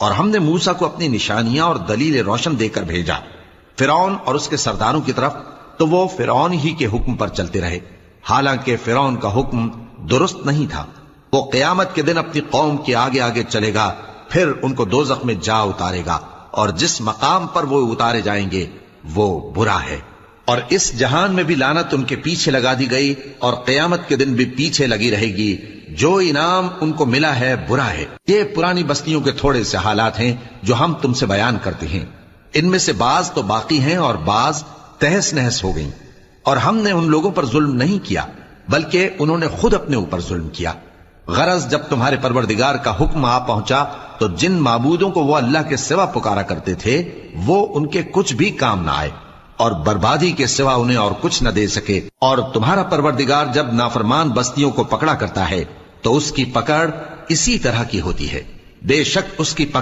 اور ہم نے موسیٰ کو اپنی نشانیاں اور دلیل روشن دے کر بھیجا فرعون اور اس کے سرداروں کی طرف، تو وہ فرعون ہی کے حکم پر چلتے رہے، حالانکہ فرعون کا حکم درست نہیں تھا۔ وہ قیامت کے دن اپنی قوم کے آگے آگے چلے گا، پھر ان کو دوزخ میں جا اتارے گا، اور جس مقام پر وہ اتارے جائیں گے وہ برا ہے۔ اور اس جہان میں بھی لعنت ان کے پیچھے لگا دی گئی، اور قیامت کے دن بھی پیچھے لگی رہے گی۔ جو انعام ان کو ملا ہے برا ہے۔ یہ پرانی بستیوں کے تھوڑے سے حالات ہیں جو ہم تم سے بیان کرتے ہیں، ان میں سے بعض تو باقی ہیں اور بعض تہس نہس ہو گئیں۔ اور ہم نے ان لوگوں پر ظلم نہیں کیا بلکہ انہوں نے خود اپنے اوپر ظلم کیا۔ غرض جب تمہارے پروردگار کا حکم آ پہنچا تو جن معبودوں کو وہ اللہ کے سوا پکارا کرتے تھے وہ ان کے کچھ بھی کام نہ آئے، اور بربادی کے سوا انہیں اور کچھ نہ دے سکے۔ اور تمہارا پروردگار جب نافرمان بستیوں کو پکڑا کرتا ہے تو اس کی پکڑ اسی طرح کی ہوتی ہے، بے شک اس کی پکڑ